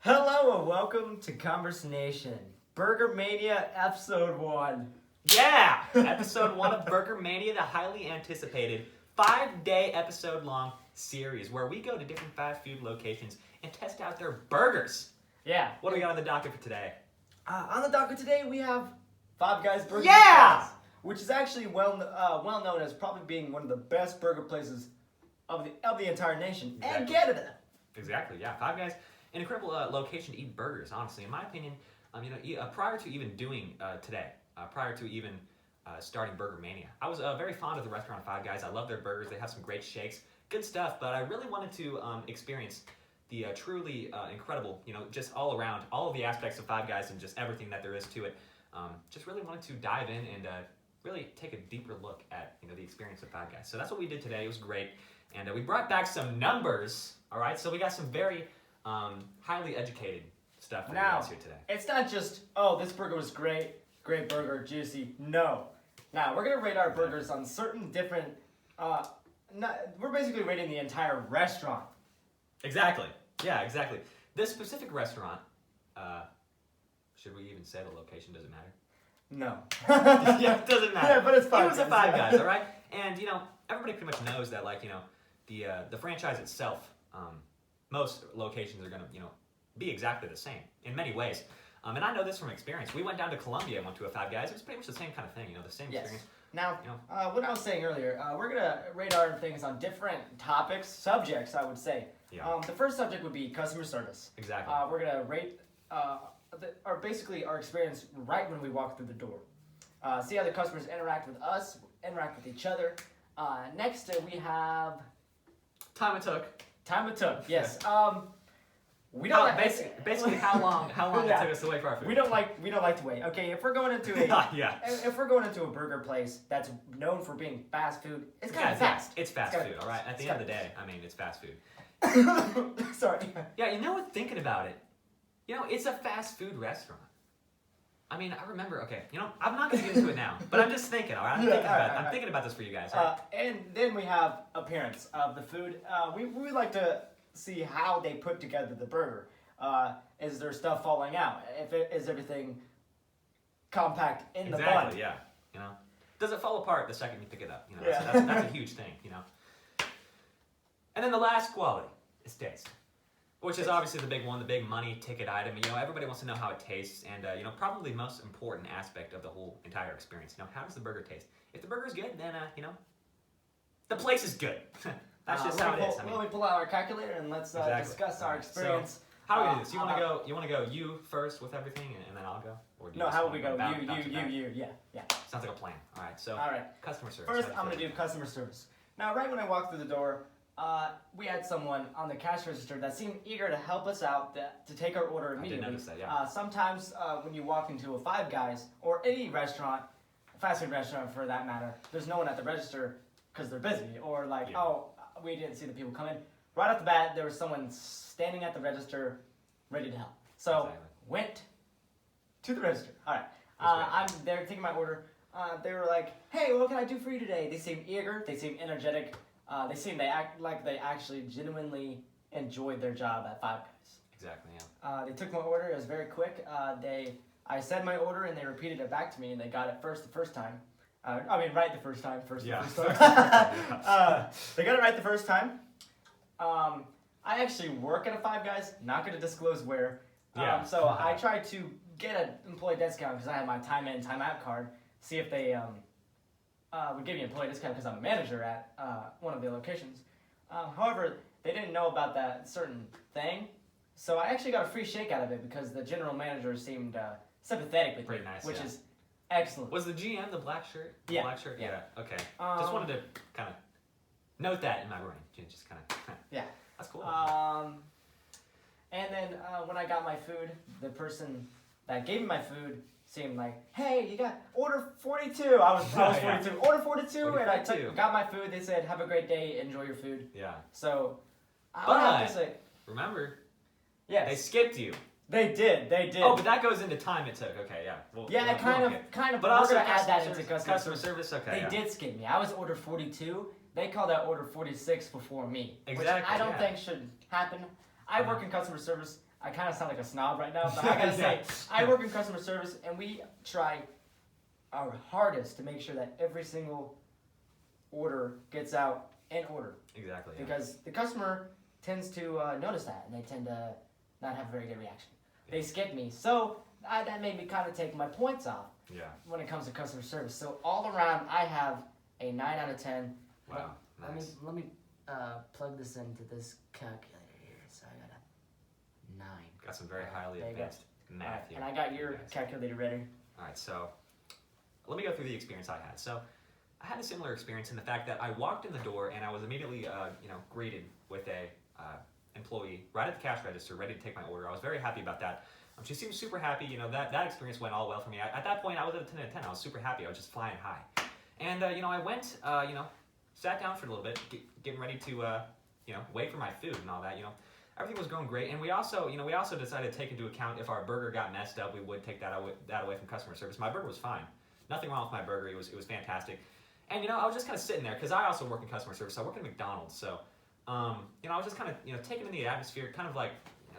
Hello and welcome to ConversNation, Burger Mania Episode 1. Yeah! Episode 1 of Burger Mania, the highly anticipated 5-day episode-long series where we go to different fast food locations and test out their burgers. Yeah. What do we got on the docket for today? On the docket today, we have Five Guys Burger Yeah! Place, which is actually well known as probably being one of the best burger places of the entire nation and Exactly. Canada. Exactly, yeah. Five Guys, an incredible location to eat burgers, honestly. In my opinion, prior to even doing today, prior to even starting Burger Mania, I was very fond of the restaurant Five Guys. I love their burgers. They have some great shakes, good stuff, but I really wanted to experience the truly incredible, just all around, all of the aspects of Five Guys and just everything that there is to it. Just really wanted to dive in and really take a deeper look at the experience of Five Guys. So that's what we did today. It was great. And we brought back some numbers, all right? So we got some very highly educated stuff for you guys here today. It's not just, this burger was great burger, juicy. No. Now, we're going to rate our burgers on certain different, we're basically rating the entire restaurant. Exactly. Yeah, exactly. This specific restaurant, should we even say the location? Does it matter? No. Yeah, it doesn't matter. Yeah, but it's Five It was a Guys. Five Guys, all right? And, everybody pretty much knows that, the franchise itself, most locations are going to, be exactly the same in many ways. And I know this from experience. We went down to Colombia and went to a Five Guys. It was pretty much the same kind of thing, the same experience. Now, what I was saying earlier, we're going to rate our things on different topics, subjects, I would say. Yeah. The first subject would be customer service. Exactly. We're going to rate basically our experience right when we walk through the door. See how the customers interact with us, interact with each other. Next, we have Time it took. time it took. Yes. We How, don't basically how long Yeah. it took us to wait for our food. We don't like to wait. Okay, if we're going into a Yeah. if we're going into a burger place that's known for being fast food, it's kind of fast. It's fast It's kinda food, all right? At it's the end of the kinda day, it's fast food. Sorry. Yeah, thinking about it, it's a fast food restaurant. I remember, okay, I'm not going to get into it now, but I'm just thinking, all right? I'm thinking about this for you guys, all right? And then we have appearance of the food. We like to see how they put together the burger. Is there stuff falling out? Is everything compact in the bun? Exactly, yeah. Does it fall apart the second you pick it up? Yeah. So that's a huge thing, And then the last quality is taste, which is obviously the big one, the big money ticket item. Everybody wants to know how it tastes, and probably the most important aspect of the whole entire experience. How does the burger taste? If the burger's good, then the place is good. That's just how it is. Let me pull out our calculator and let's discuss our experience. So, how do we do this? You want to go you first with everything, and then I'll go? Or do you No, just how would wanna we go? bounce back? You. Yeah. Sounds like a plan. All right. So, All right. customer service. First, How I'm do going you to do customer service. Now, right when I walked through the door, we had someone on the cash register that seemed eager to help us out to take our order immediately. I did notice that, yeah. Sometimes when you walk into a Five Guys or any restaurant, fast food restaurant for that matter, there's no one at the register because they're busy or we didn't see the people come in. Right off the bat, there was someone standing at the register ready to help. So, Exactly. went to the register. All right. That's I'm there taking my order. They were like, "Hey, what can I do for you today?" They seemed eager. They seemed energetic. They act like they actually genuinely enjoyed their job at Five Guys. Exactly. Yeah. They took my order. It was very quick. I said my order and they repeated it back to me and they got it the first time. Right the first time. Yeah. The first time. They got it right the first time. I actually work at a Five Guys. Not going to disclose where. Yeah. So I tried to get an employee discount because I had my time in, time out card. See if they would give me an employee discount because I'm a manager at one of the locations. However, they didn't know about that certain thing. So I actually got a free shake out of it because the general manager seemed sympathetic with Pretty me, nice, which yeah. is excellent. Was the GM the black shirt? Yeah. Black shirt? Yeah. Okay. Just wanted to kind of note that in my brain. Just kind of. Yeah. That's cool. And then when I got my food, the person that gave me my food seemed like, "Hey, you got order 42." I was 42. Yeah. Order 42, Order and I 42. got my food. They said, "Have a great day. Enjoy your food." Yeah. So I would have to say, Remember, yes, they skipped you. They did. Oh, but that goes into time it took. Okay, yeah. Yeah, kind of. But we're also gonna add that customer into customer service. Okay. They did skip me. I was order 42. They called that order 46 before me, Exactly, which I don't yeah. think should happen. I work in customer service. I kind of sound like a snob right now, but I gotta say, I work in customer service, and we try our hardest to make sure that every single order gets out in order. Exactly. Yeah. Because the customer tends to notice that, and they tend to not have a very good reaction. They skip me, so that made me kind of take my points off. Yeah. When it comes to customer service, so all around, I have a 9 out of 10. Wow. Nice. Let me plug this into this calculator here. So I got a 9. Got some very highly There you go. advanced math here. And I got your Yes. calculator ready. All right, so let me go through the experience I had. So I had a similar experience in the fact that I walked in the door and I was immediately, greeted with a employee right at the cash register, ready to take my order. I was very happy about that. She seemed super happy. That experience went all well for me. At that point, I was at a 10 out of 10. I was super happy. I was just flying high. And I went, sat down for a little bit, getting ready to, wait for my food and all that. Everything was going great. And we also decided to take into account if our burger got messed up, we would take that away from customer service. My burger was fine. Nothing wrong with my burger. It was fantastic. And I was just kind of sitting there because I also work in customer service. I work at McDonald's, so I was just kind of taking in the atmosphere, kind of like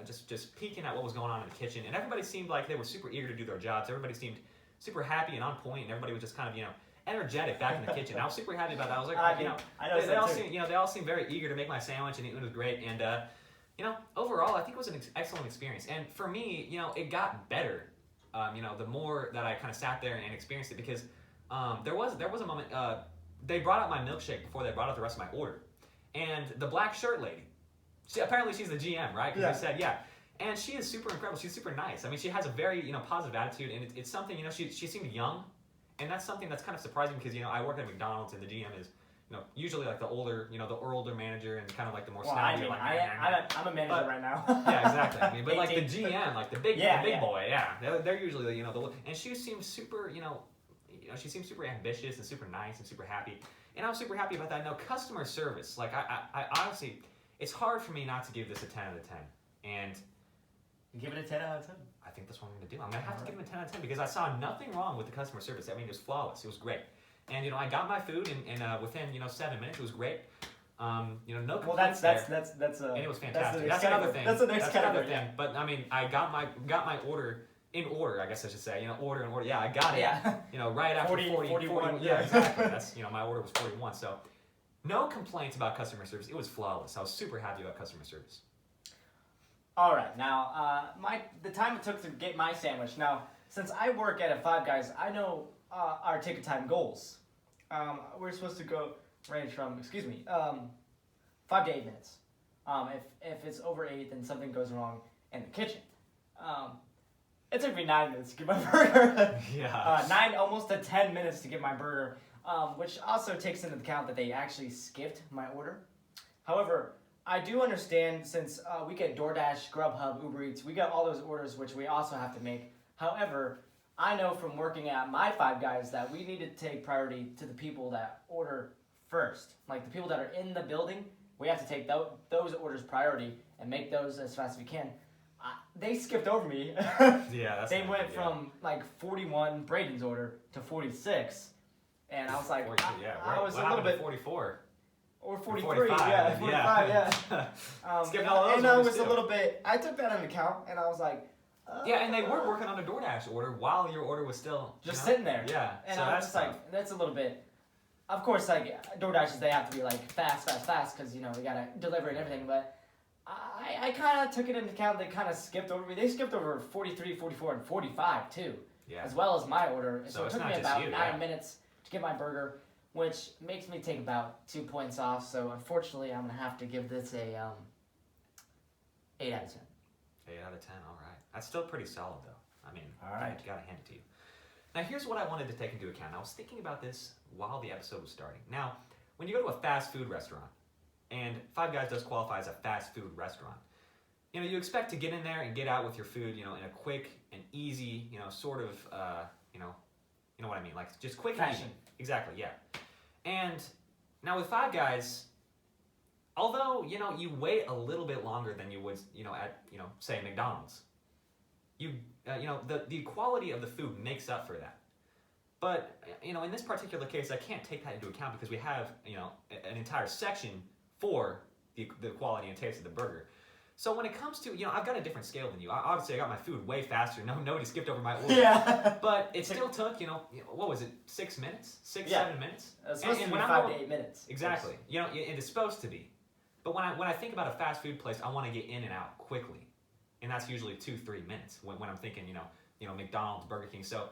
just peeking at what was going on in the kitchen. And everybody seemed like they were super eager to do their jobs. Everybody seemed super happy and on point, and everybody was just kind of energetic back in the kitchen. I was super happy about that. I was like, they all seemed very eager to make my sandwich, and it was great. And overall, I think it was an excellent experience. And for me, it got better. The more that I kind of sat there and experienced it, because there was a moment they brought out my milkshake before they brought out the rest of my order, and the black shirt lady, apparently she's the GM, right? Because they said and she is super incredible. She's super nice. I mean, she has a very positive attitude, and it's something she seemed young, and that's something that's kind of surprising because I work at McDonald's and the GM is usually like the older manager and kind of like the more snobby. I'm a manager right now. Yeah, exactly. I mean, but like the GM, like the big boy, they're usually and she seems super she seems super ambitious and super nice and super happy, and I was super happy about that. Now, customer service, like I honestly, it's hard for me not to give this a 10 out of 10, and you give it a 10 out of 10. I think that's what I'm going to do. I'm going to have to give it a 10 out of 10 because I saw nothing wrong with the customer service. I mean, it was flawless. It was great. And I got my food, and within 7 minutes, it was great. No complaints there. And it was fantastic. That's another thing. That's the next category. Another thing. But I mean, I got my order in order. I guess I should say. Order in order. Yeah, I got it. Yeah. Right after 41. Yeah, exactly. That's my order was 41. So, no complaints about customer service. It was flawless. I was super happy about customer service. All right. Now, the time it took to get my sandwich. Now, since I work at a Five Guys, I know our ticket time goals. We're supposed to go range from 5 to 8 minutes. If it's over 8, then something goes wrong in the kitchen. It took me 9 minutes to get my burger. 9 almost to 10 minutes to get my burger, which also takes into account that they actually skipped my order. However, I do understand since we get DoorDash, Grubhub, Uber Eats, we get all those orders which we also have to make. However, I know from working at my Five Guys that we need to take priority to the people that order first. Like the people that are in the building, we have to take those orders priority and make those as fast as we can. They skipped over me. They went from like 41, Braden's order, to 46. And I was like, I was a little bit... 44? Or 43, 45, 45. Skipped all those and I orders was too. a little bit... I took that into account, and I was like... and they were working on a DoorDash order while your order was still... Just sitting there. Yeah. And so I was that's just like, that's a little bit... Of course, like, DoorDashes, they have to be like fast, because, we gotta deliver and everything, but... I kind of took it into account. They kind of skipped over me. They skipped over 43, 44, and 45 too, as well as my order. So it took me about 9 minutes to get my burger, which makes me take about 2 points off. So unfortunately, I'm gonna have to give this a 8 out of 10. 8 out of 10. All right, that's still pretty solid though. I mean, all right, gotta hand it to you. Now here's what I wanted to take into account. I was thinking about this while the episode was starting. Now, when you go to a fast food restaurant. And Five Guys does qualify as a fast food restaurant. You expect to get in there and get out with your food, in a quick and easy, sort of, you know what I mean, like just quick fashion. And easy. Exactly, yeah. And now with Five Guys, although you wait a little bit longer than you would, at say McDonald's, the quality of the food makes up for that. But in this particular case, I can't take that into account because we have an entire section for the quality and taste of the burger. So when it comes to, I've got a different scale than you. Obviously, I got my food way faster. Nobody skipped over my order. Yeah. But it still took, what was it, 6 minutes? 7 minutes? It's supposed to be when 5 to 8 minutes. Exactly. It is supposed to be. But when I think about a fast food place, I want to get in and out quickly. And that's usually 2-3 minutes when I'm thinking, McDonald's, Burger King. So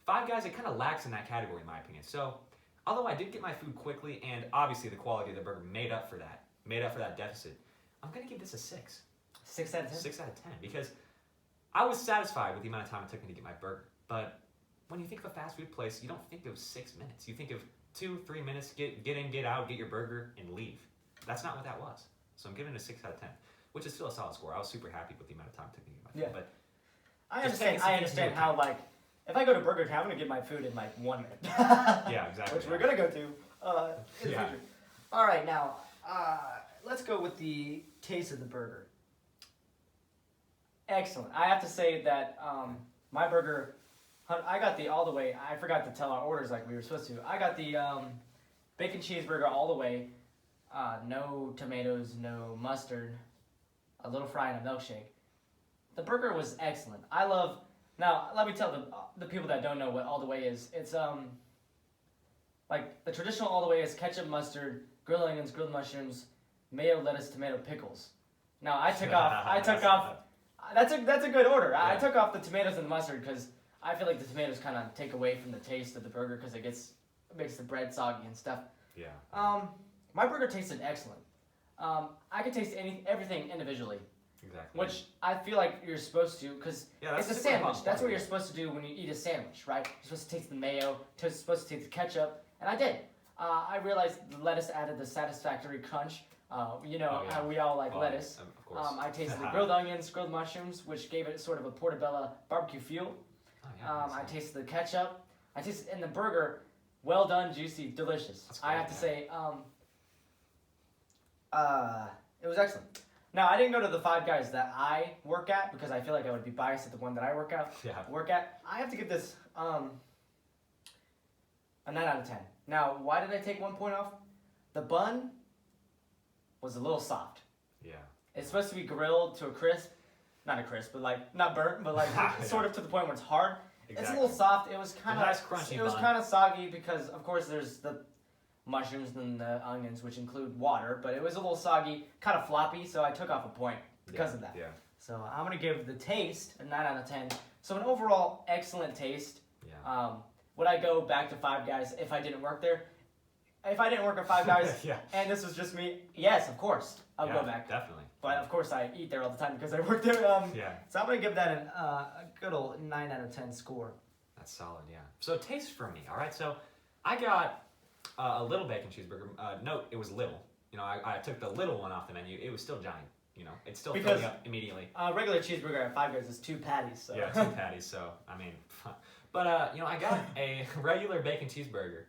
Five Guys, it kind of lacks in that category, in my opinion. So although I did get my food quickly, and obviously the quality of the burger made up for that deficit, I'm going to give this a 6. 6 out of 10? 6 out of 10, because I was satisfied with the amount of time it took me to get my burger. But when you think of a fast food place, you don't think of 6 minutes. You think of 2-3 minutes, get in, get out, get your burger, and leave. That's not what that was. So I'm giving it a 6 out of 10, which is still a solid score. I was super happy with the amount of time it took me to get my food. But I understand how, like, if I go to Burger King, I'm going to get my food in, like, 1 minute. Yeah, exactly. Which we're going to go to in the future. All right, now, let's go with the taste of the burger. Excellent. I have to say that my burger, I got the all the way. I forgot to tell our orders like we were supposed to. I got the bacon cheeseburger all the way. No tomatoes, no mustard, a little fry and a milkshake. The burger was excellent. I love. Now let me tell the people that don't know what all the way is. It's like the traditional all the way is ketchup, mustard, grilled onions, grilled mushrooms, mayo, lettuce, tomato, pickles. Now I took off. That's a good order. Yeah. I took off the tomatoes and the mustard because I feel like the tomatoes kind of take away from the taste of the burger because it makes the bread soggy and stuff. Yeah. My burger tasted excellent. I could taste everything individually. Exactly. Which I feel like you're supposed to because it's a sandwich. That's what you're supposed to do when you eat a sandwich, right? You're supposed to taste the mayo, you're supposed to taste the ketchup, and I did. I realized the lettuce added the satisfactory crunch. How we all like lettuce. Of course. I tasted the grilled onions, grilled mushrooms, which gave it sort of a portobello barbecue feel. Oh, yeah, I tasted the ketchup. I tasted in the burger, well done, juicy, delicious. That's great, I have to say, it was excellent. Now I didn't go to the Five Guys that I work at because I feel like I would be biased at the one that I work at. I have to give this a 9 out of 10. Now, why did I take 1 point off? The bun was a little soft. Yeah. It's supposed to be grilled to a crisp. Not a crisp, but like, not burnt, but like sort of to the point where it's hard. Exactly. It's a little soft. It was kind of nice crunchy It was kind of soggy because, of course, there's the mushrooms and the onions, which include water, but it was a little soggy, kind of floppy, so I took off a point because of that. Yeah. So I'm going to give the taste a 9 out of 10. So an overall excellent taste. Yeah. Would I go back to Five Guys if I didn't work there? If I didn't work at Five Guys Yeah. and this was just me, yes, of course, I'll go back. Definitely. But of course, I eat there all the time because I work there. Yeah. So I'm going to give that a good old 9 out of 10 score. That's solid, yeah. So taste for me, all right? So I got a little bacon cheeseburger. Note, it was little. I took the little one off the menu. It was still giant. It's still filling up immediately. Regular cheeseburger at Five Guys is 2 patties. So. Yeah, 2 patties. So I mean, but I got a regular bacon cheeseburger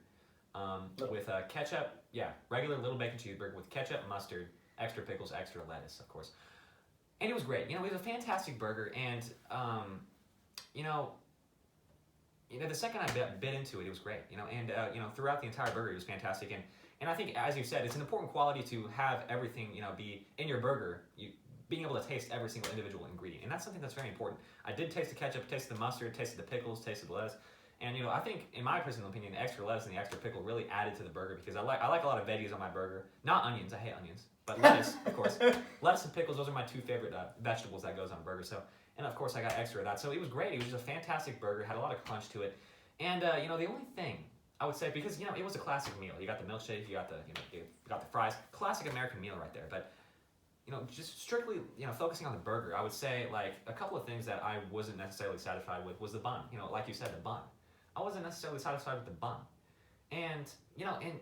with ketchup. Yeah, regular little bacon cheeseburger with ketchup, mustard, extra pickles, extra lettuce, of course. And it was great. It was a fantastic burger. And the second I bit into it, it was great. And throughout the entire burger, it was fantastic. And I think, as you said, it's an important quality to have everything, be in your burger, being able to taste every single individual ingredient. And that's something that's very important. I did taste the ketchup, tasted the mustard, tasted the pickles, tasted the lettuce. And, I think, in my personal opinion, the extra lettuce and the extra pickle really added to the burger because I like a lot of veggies on my burger. Not onions, I hate onions. But lettuce, of course. Lettuce and pickles, those are my 2 favorite vegetables that goes on a burger. So, and of course, I got extra of that. So it was great. It was just a fantastic burger. Had a lot of crunch to it. And, the only thing I would say, because, it was a classic meal. You got the milkshake, you got the fries. Classic American meal right there. But, just strictly, focusing on the burger, I would say, like, a couple of things that I wasn't necessarily satisfied with was the bun. Like you said, the bun. I wasn't necessarily satisfied with the bun. And, and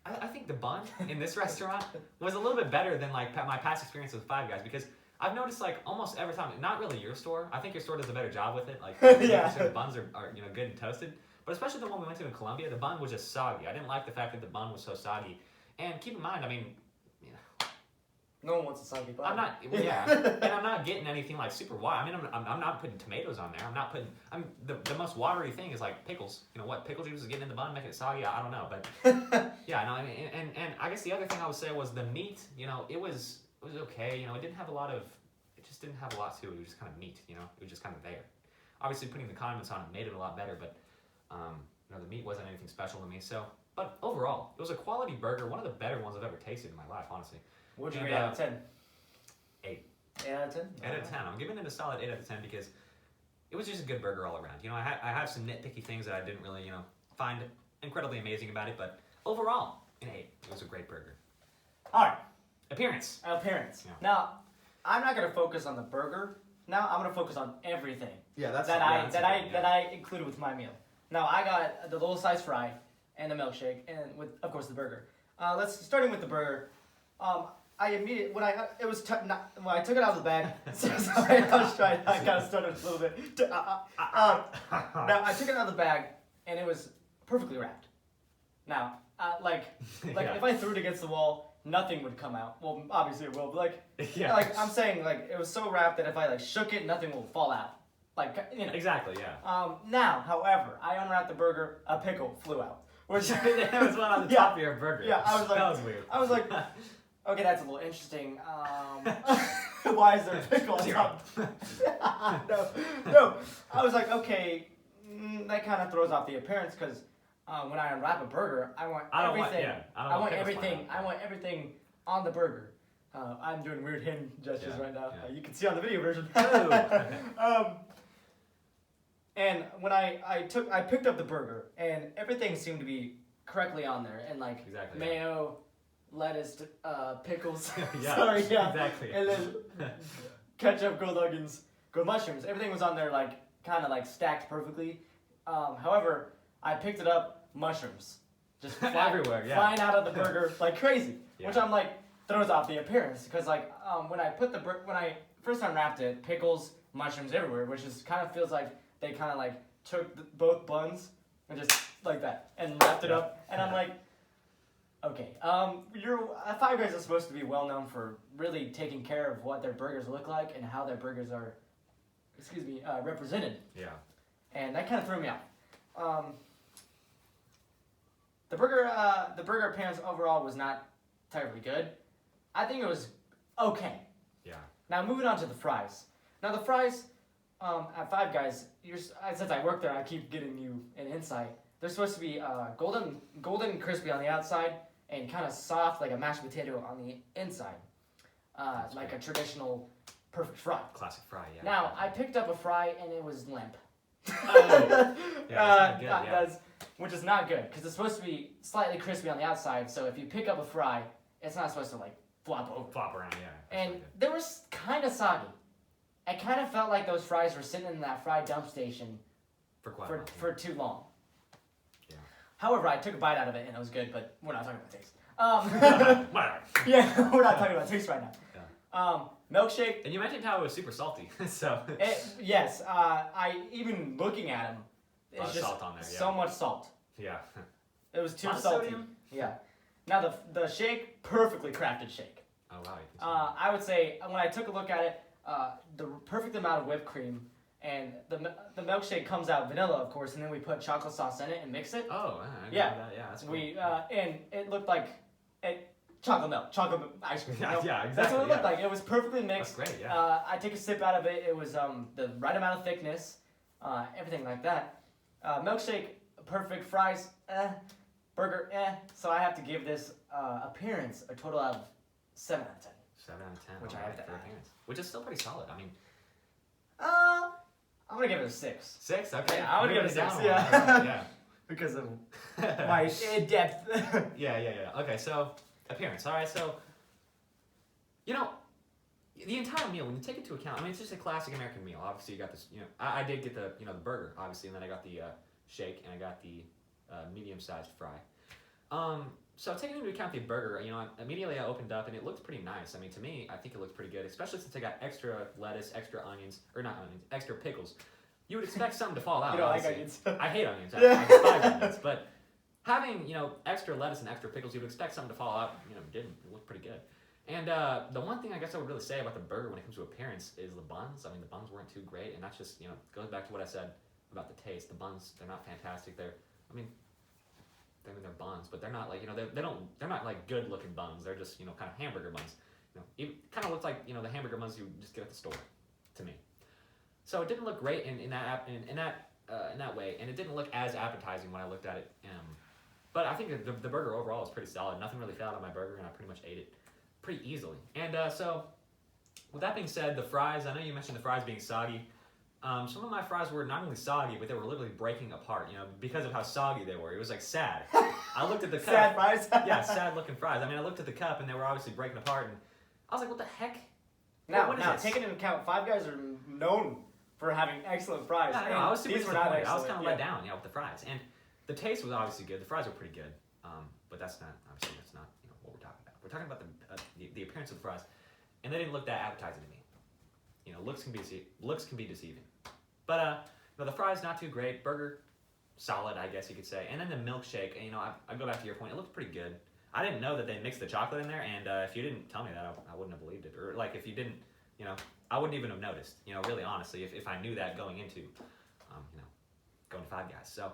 I think the bun in this restaurant was a little bit better than, like, my past experience with Five Guys because I've noticed, like, almost every time, not really your store, I think your store does a better job with it. Like, the buns are good and toasted. But especially the one we went to in Colombia, the bun was just soggy. I didn't like the fact that the bun was so soggy. And keep in mind, I mean, no one wants a soggy bun. I'm not, and I'm not getting anything like super wild. I mean, I'm not putting tomatoes on there. I'm not putting, the most watery thing is like pickles. What pickle juice is getting in the bun, making it soggy? I don't know, but yeah, no, and I guess the other thing I would say was the meat. It was was okay. You know, it just didn't have a lot to it. It was just kind of meat. You know, it was just kind of there. Obviously, putting the condiments on it made it a lot better, but you know, the meat wasn't anything special to me. So, but overall, it was a quality burger, one of the better ones I've ever tasted in my life, honestly. What'd you rate out of 10? 8. 8 out of 10? 8 out of 10. I'm giving it a solid 8 out of 10 because it was just a good burger all around. You know, I have some nitpicky things that I didn't really, you know, find incredibly amazing about it, but overall, an 8. It was a great burger. All right. Appearance. Appearance. Yeah. Now, I'm not gonna focus on the burger. Now I'm gonna focus on everything Yeah, that's that I included with my meal. Now I got the little size fry and the milkshake, and with of course the burger. Starting with the burger. I immediately when I took it out of the bag. Sorry, I was trying. I kind of stuttered a little bit. Now I took it out of the bag, and it was perfectly wrapped. Now, if I threw it against the wall, nothing would come out. Well, obviously it will, but I'm saying it was so wrapped that if I shook it, nothing will fall out. Exactly, yeah. Now, however, I unwrapped the burger, a pickle flew out. Which There was one on the top of your burger. Yeah, I was like, that was weird. I was like, okay, that's a little interesting. Why is there a pickle on top? No. I was like, okay, that kind of throws off the appearance because when I unwrap a burger, I want everything. I want everything on the burger. I'm doing weird hand gestures right now. Yeah. You can see on the video version. And when I picked up the burger, and everything seemed to be correctly on there, and Exactly, mayo, lettuce, pickles. Yeah, exactly. And then ketchup, grilled onions, grilled mushrooms. Everything was on there kind of stacked perfectly. However, I picked it up, mushrooms just everywhere, flying out of the burger like crazy, Yeah. which I'm throws off the appearance because when I first unwrapped it, pickles, mushrooms everywhere, which is kind of feels like they kind of took both buns and just like that and wrapped it up, and I'm like, okay, Five Guys is supposed to be well known for really taking care of what their burgers look like and how their burgers are, represented. Yeah. And that kind of threw me off. The burger appearance overall was not terribly good. I think it was okay. Yeah. Now moving on to the fries. Now the fries at Five Guys, since I work there, I keep getting you an insight. They're supposed to be golden and crispy on the outside and kind of soft like a mashed potato on the inside, like a traditional perfect fry. Classic fry, yeah. Now I picked up a fry and it was limp. Oh. Yeah, that's not good, which is not good because it's supposed to be slightly crispy on the outside. So if you pick up a fry, it's not supposed to flop over. Flop around, yeah. And they were kind of soggy. I kind of felt like those fries were sitting in that fry dump station for too long. Yeah. However, I took a bite out of it and it was good, but we're not talking about taste. We're not talking about taste right now. Yeah. Milkshake. And you mentioned how it was super salty, so. Yes. I even looking at them, it's just salt on there, yeah. so much salt. Yeah. It was too Lot of salty. sodium? Yeah. Now the shake, perfectly crafted shake. Oh wow. I would say when I took a look at it, the perfect amount of whipped cream, and the milkshake comes out vanilla, of course, and then we put chocolate sauce in it and mix it. Oh, I yeah. That. Yeah, that's cool. And it looked like chocolate milk ice cream. Yeah, exactly. That's what it looked like. It was perfectly mixed. That's great. Yeah. I take a sip out of it. It was the right amount of thickness, everything like that. Milkshake, perfect. Fries, burger, So I have to give this appearance a total of 7 out of 10. 7 out of 10. Which I have to add. Which is still pretty solid. I mean. I'm gonna give it a 6. 6? Okay. Yeah, I'm gonna give it a 6. Yeah. Yeah. Because of my in-depth. Yeah. Okay, so appearance. All right, so the entire meal, when you take into account, I mean, it's just a classic American meal. Obviously, you got this. I did get the the burger, obviously, and then I got the shake and I got the medium-sized fry. So taking into account the burger, immediately I opened up and it looked pretty nice. I mean, to me, I think it looks pretty good, especially since I got extra lettuce, extra onions, or not onions, extra pickles. You would expect something to fall out. You don't like onions. I hate onions. I despise onions. But having, extra lettuce and extra pickles, you would expect something to fall out. It didn't. It looked pretty good. And the one thing I guess I would really say about the burger when it comes to appearance is the buns. I mean, the buns weren't too great, and that's just, goes back to what I said about the taste. The buns, they're not fantastic. They're buns, but they're not they're not like good looking buns. They're just, kind of hamburger buns. it kind of looked like the hamburger buns you just get at the store, to me. So it didn't look great in that way, and it didn't look as appetizing when I looked at it. But I think the burger overall is pretty solid. Nothing really fell out of my burger, and I pretty much ate it pretty easily. And so, with that being said, the fries. I know you mentioned the fries being soggy. Some of my fries were not only soggy, but they were literally breaking apart. Because of how soggy they were. It was like sad. I looked at the cup. Sad fries. Yeah, sad looking fries. I mean, I looked at the cup, and they were obviously breaking apart, and I was like, "What the heck?" Now, taking into account, Five Guys are known for having excellent fries. Yeah, I know. I was super these were not disappointed. I was excellent. kind of let down, with the fries, and the taste was obviously good. The fries were pretty good, but that's not what we're talking about. We're talking about the appearance of the fries, and they didn't look that appetizing to me. Looks can be deceiving, but the fries not too great. Burger solid, I guess you could say, and then the milkshake. I go back to your point. It looked pretty good. I didn't know that they mixed the chocolate in there, and if you didn't tell me that, I wouldn't have believed it. Or like if you didn't, I wouldn't even have noticed. Really, honestly, if I knew that going into, going to Five Guys. So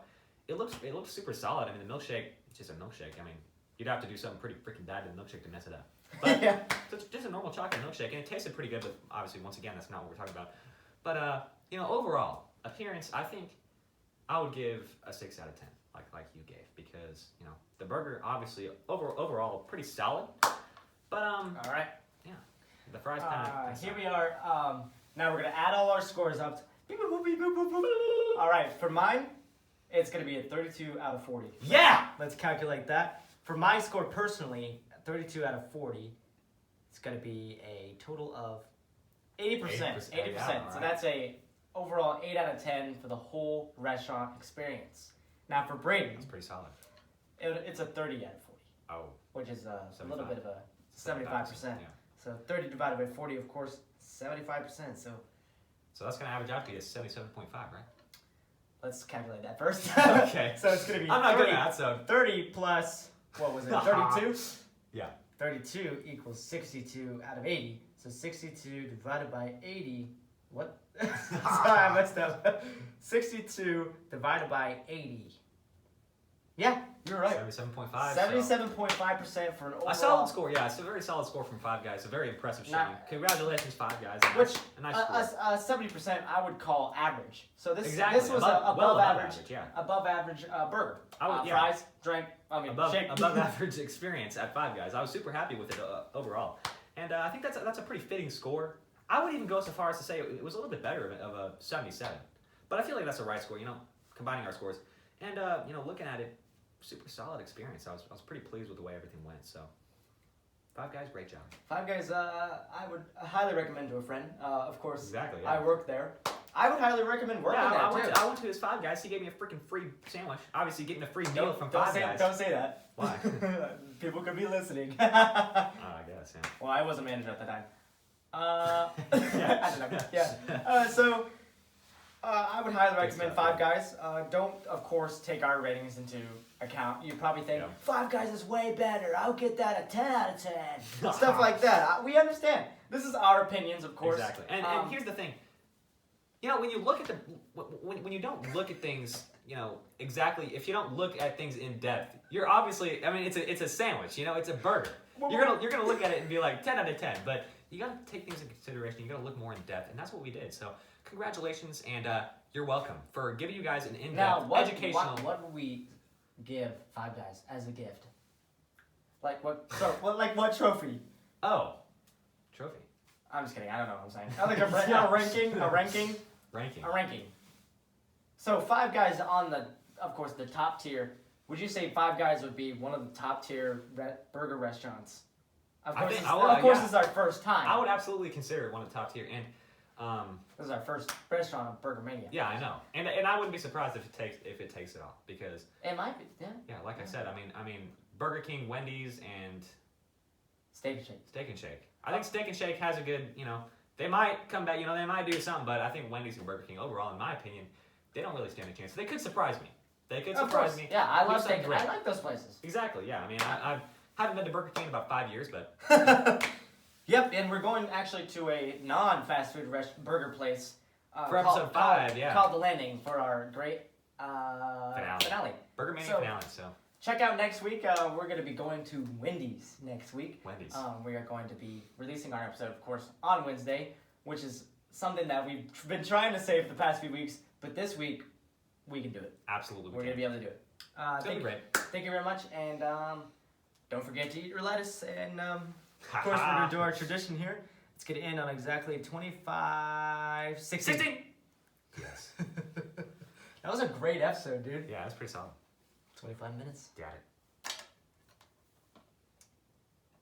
it looks super solid. I mean, the milkshake, it's just a milkshake. I mean, you'd have to do something pretty freaking bad to the milkshake to mess it up. But Yeah. so it's just a normal chocolate milkshake, and it tasted pretty good. But obviously, once again, that's not what we're talking about. But overall appearance, I think I would give a 6 out of 10, like you gave, because the burger obviously overall pretty solid. But All right. yeah, the fries kind of. Here we are. Now we're gonna add all our scores up. All right. For mine, it's gonna be a 32 out of 40. Yeah. Let's calculate that. For my score personally, 32 out of 40, it's gonna be a total of 80%. 80%. 80%. Yeah, So right. that's a overall 8 out of 10 for the whole restaurant experience. Now for Brady, That's pretty solid. it's a 30 out of 40, Oh, which is a 75. little bit of a 75%. Yeah. So 30 divided by 40, of course, 75%. So So that's gonna average out to be a 77.5, right? let's calculate that first. Okay. So it's gonna be I'm not 30, good at that, so 30 plus, what was it, 32? yeah. 32 equals 62 out of 80. So 62 divided by 80, what? Sorry, I messed up. 62 divided by 80. Yeah, you're right. 77.5. 77.5% for an overall. A solid score, yeah. It's a very solid score from Five Guys. A very impressive showing. Nah. Congratulations, Five Guys. Which, a nice score. 70% I would call average. So this Exactly. this was Above- a well above average, yeah. above average burger. I would- yeah. Fries, drink, Above shake. average experience at Five Guys. I was super happy with it overall, and I think that's a pretty fitting score. I would even go so far as to say it was a little bit better of a 77, but I feel like that's the right score. Combining our scores, and looking at it, super solid experience. I was pretty pleased with the way everything went. So, Five Guys, great job. Five Guys, I would highly recommend to a friend. Of course, Exactly. Yeah. I work there. I would highly recommend working there too. I went to his Five Guys. He gave me a freaking free sandwich. Obviously, getting a free meal from Don't Five say, Guys. don't say that. Why? People could be listening. I guess. Yeah. Well, I was a manager at the time. Yeah. I don't know. Yeah. So, I would highly recommend stuff, Five Guys. Don't, of course, take our ratings into account. You probably think, Yeah. Five Guys is way better. I'll get that a 10 out of 10. Stuff like that. We understand. This is our opinions, of course. Exactly. And here's the thing. When you look at when you don't look at things, exactly. If you don't look at things in depth, you're obviously. I mean, it's a sandwich. It's a burger. You're gonna look at it and be like 10 out of 10. But you gotta take things into consideration. You gotta look more in depth, and that's what we did. So congratulations, and you're welcome for giving you guys an in-depth educational. What would we give Five Guys as a gift? Like what? So what trophy? Oh, trophy. I'm just kidding. I don't know what I'm saying. I think a ranking. So Five Guys on of course, the top tier. Would you say Five Guys would be one of the top tier burger restaurants? Of course, this is our first time. I would absolutely consider it one of the top tier, and this is our first restaurant of Burger Mania. yeah, I know, and I wouldn't be surprised if it takes it all, because It might be, yeah. yeah, like I said, I mean, Burger King, Wendy's, and Steak and Shake. Steak and Shake. I think Steak and Shake has a good, they might come back, they might do something, but I think Wendy's and Burger King overall, in my opinion, they don't really stand a chance. They could surprise me. Of course. Yeah, I Do love something steak. great. I like those places. Exactly. Yeah. I mean, I haven't been to Burger King in about 5 years, but Yep, and we're going actually to a non-fast food burger place. For episode 5, yeah. Called The Landing for our great Finale. finale. Burger Mania So- finale. So check out next week. We're going to be going to Wendy's next week. Wendy's. We are going to be releasing our episode, of course, on Wednesday, which is something that we've been trying to say for the past few weeks. But this week, we can do it. Absolutely. We're going to be able to do it. It's going to be great. Thank you very much. And don't forget to eat your lettuce. And of course, we're going to do our tradition here. Let's get it in on exactly 25, 16. 16! Yes. That was a great episode, dude. Yeah, that's pretty solid. 25 minutes. Got it.